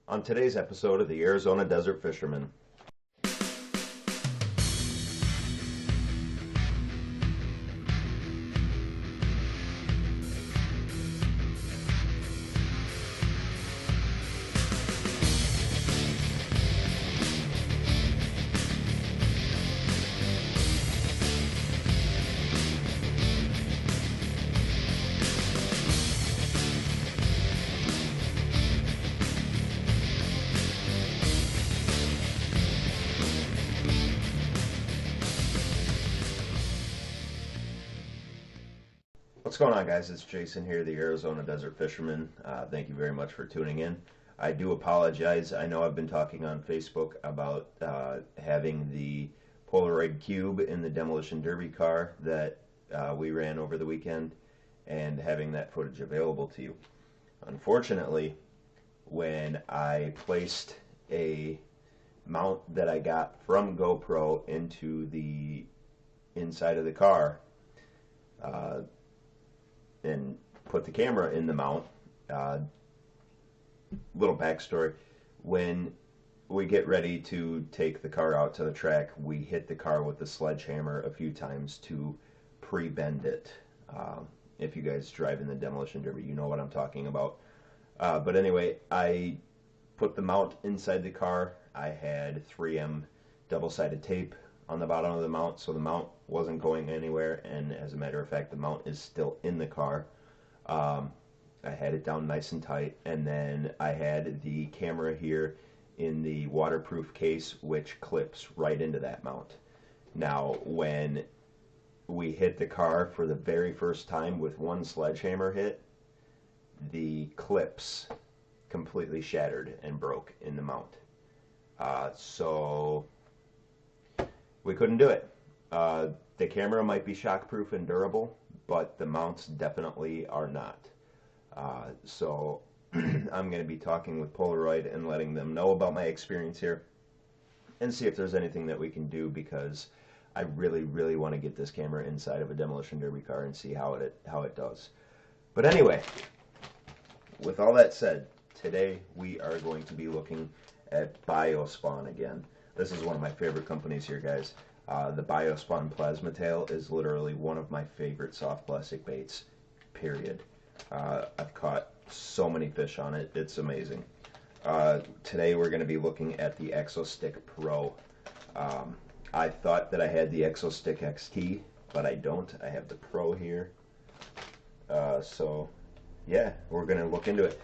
On today's episode of the Arizona Desert Fisherman. What's going on, guys? It's Jason here, the Arizona Desert Fisherman. Thank you very much for tuning in. I do apologize. I know I've been talking on Facebook about having the Polaroid Cube in the Demolition Derby car that we ran over the weekend and having that footage available to you. Unfortunately, when I placed a mount that I got from GoPro into the inside of the car, and put the camera in the mount. Little backstory: when we get ready to take the car out to the track, we hit the car with the sledgehammer a few times to pre-bend it. If you guys drive in the Demolition Derby, you know what I'm talking about. But anyway, I put the mount inside the car. I had 3M double-sided tape on the bottom of the mount, so the mount wasn't going anywhere, and as a matter of fact, the mount is still in the car. I had it down nice and tight, and then I had the camera here in the waterproof case, which clips right into that mount. Now, when we hit the car for the very first time with one sledgehammer hit, the clips completely shattered and broke in the mount. So we couldn't do it. The camera might be shockproof and durable, but the mounts definitely are not. So I'm going to be talking with Polaroid and letting them know about my experience here and see if there's anything that we can do, because I really, really want to get this camera inside of a Demolition Derby car and see how it does. But anyway, with all that said, today we are going to be looking at Biospawn again. This is one of my favorite companies here, guys. The Biospawn plasma tail is literally one of my favorite soft plastic baits, period. I've caught so many fish on it. It's amazing. Today we're going to be looking at the Exostick Pro. I thought that I had the Exostick XT, but I don't. I have the Pro here. So yeah, we're going to look into it.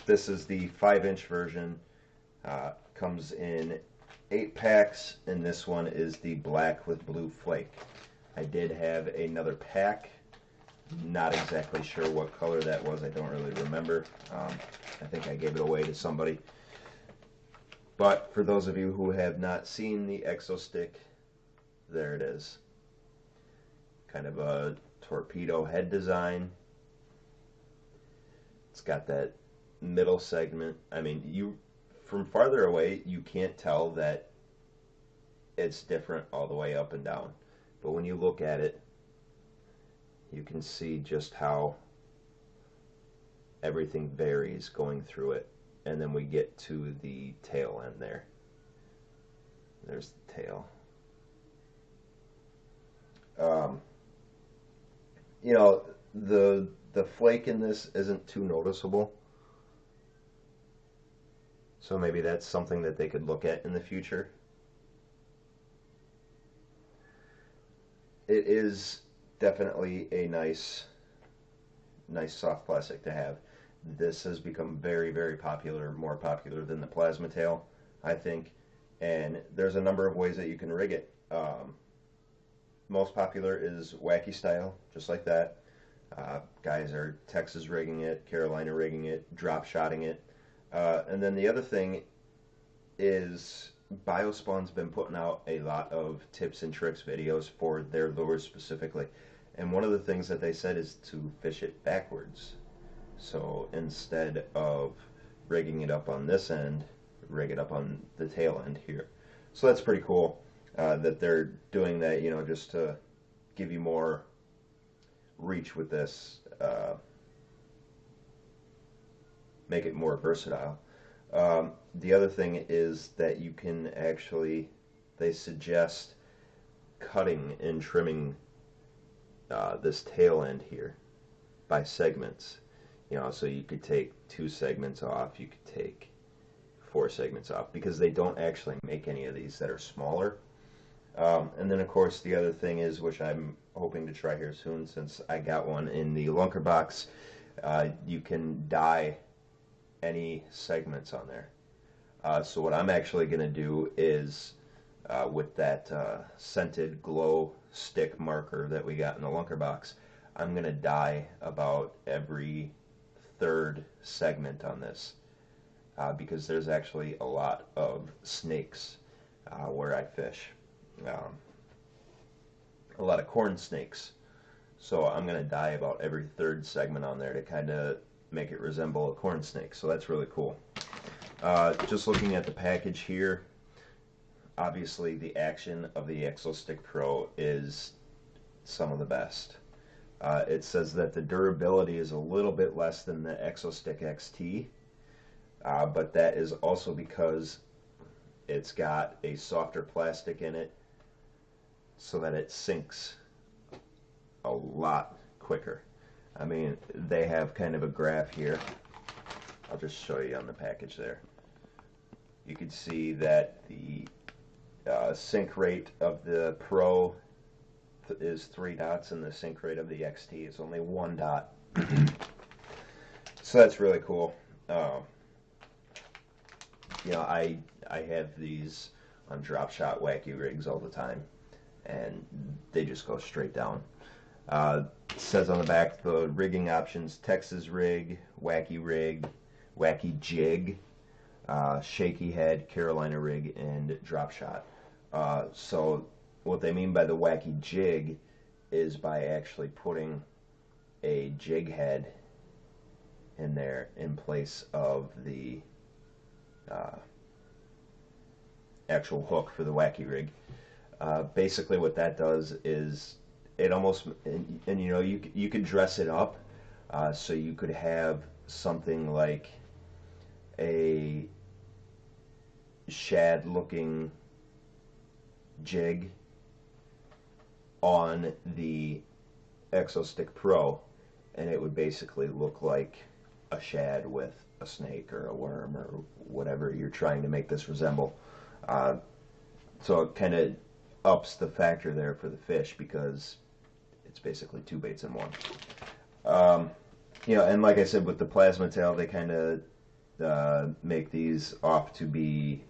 This is the 5-inch version. Comes in 8 packs, and this one is the black with blue flake. I did have another pack. Not exactly sure what color that was. I don't really remember. I think I gave it away to somebody. But for those of you who have not seen the Exostick, there it is. Kind of a torpedo head design. It's got that middle segment. I mean, from farther away, you can't tell that it's different all the way up and down. But when you look at it, you can see just how everything varies going through it. And then we get to the tail end there. There's the tail. You know, the flake in this isn't too noticeable. So maybe that's something that they could look at in the future. It is definitely a nice soft plastic to have. This has become very, very popular, more popular than the plasma tail, I think. And there's a number of ways that you can rig it. Most popular is wacky style, just like that. Guys are Texas rigging it, Carolina rigging it, drop shotting it. And then the other thing is Biospawn's been putting out a lot of tips and tricks videos for their lures specifically. And one of the things that they said is to fish it backwards. So instead of rigging it up on this end, rig it up on the tail end here. So that's pretty cool that they're doing that, you know, just to give you more reach with this, make it more versatile. The other thing is that you can actually, they suggest cutting and trimming this tail end here by segments. You know, so you could take 2 segments off, you could take 4 segments off, because they don't actually make any of these that are smaller. And then of course the other thing is, which I'm hoping to try here soon since I got one in the lunker box, you can dye any segments on there. So what I'm actually going to do is, with that scented glow stick marker that we got in the lunker box, I'm going to dye about every 3rd segment on this, because there's actually a lot of snakes where I fish. A lot of corn snakes. So I'm going to dye about every 3rd segment on there to kind of make it resemble a corn snake. So that's really cool. Just looking at the package here, obviously the action of the Exostick Pro is some of the best. It says that the durability is a little bit less than the Exostick XT, but that is also because it's got a softer plastic in it so that it sinks a lot quicker. I mean, they have kind of a graph here. I'll just show you on the package there. You can see that the sink rate of the Pro is 3 dots, and the sink rate of the XT is only 1 dot. So that's really cool. You know, I have these on drop shot wacky rigs all the time, and they just go straight down. It says on the back the rigging options: Texas rig, wacky jig, shaky head, Carolina rig, and drop shot. So what they mean by the wacky jig is by actually putting a jig head in there in place of the actual hook for the wacky rig. Basically what that does is it almost, and you know, you could dress it up, so you could have something like a shad looking jig on the Exostick Pro, and it would basically look like a shad with a snake or a worm or whatever you're trying to make this resemble. So it kind of ups the factor there for the fish, because it's basically 2 baits in 1. You know, and like I said, with the plasma tail, they kind of make these off to be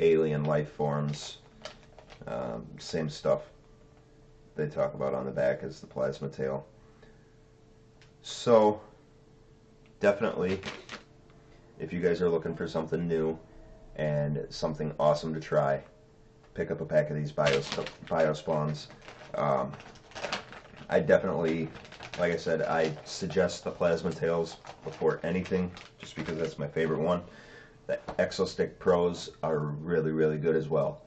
alien life forms. Same stuff they talk about on the back as the plasma tail. So definitely, if you guys are looking for something new and something awesome to try, pick up a pack of these Biospawns. I definitely, like I said, I suggest the plasma tails before anything, just because that's my favorite one. The Exostick Pros are really, really good as well.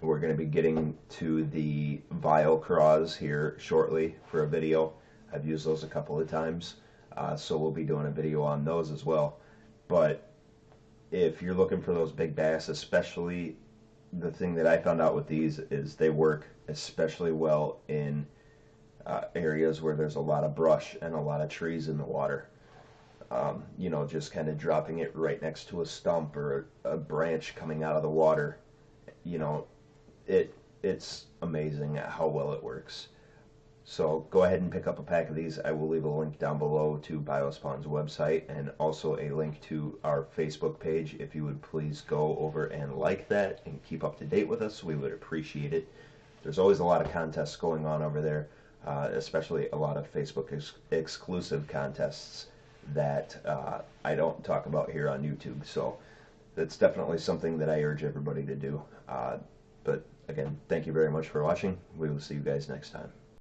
We're going to be getting to the Vial Craws here shortly for a video. I've used those a couple of times, so we'll be doing a video on those as well. But if you're looking for those big bass, especially, the thing that I found out with these is they work especially well in areas where there's a lot of brush and a lot of trees in the water. You know, just kind of dropping it right next to a stump or a branch coming out of the water, you know, it's amazing how well it works. So go ahead and pick up a pack of these. I will leave a link down below to Biospawn's website, and also a link to our Facebook page. If you would please go over and like that and keep up to date with us, we would appreciate it. There's always a lot of contests going on over there, especially a lot of Facebook exclusive contests that I don't talk about here on YouTube. So that's definitely something that I urge everybody to do. But again, thank you very much for watching. We will see you guys next time.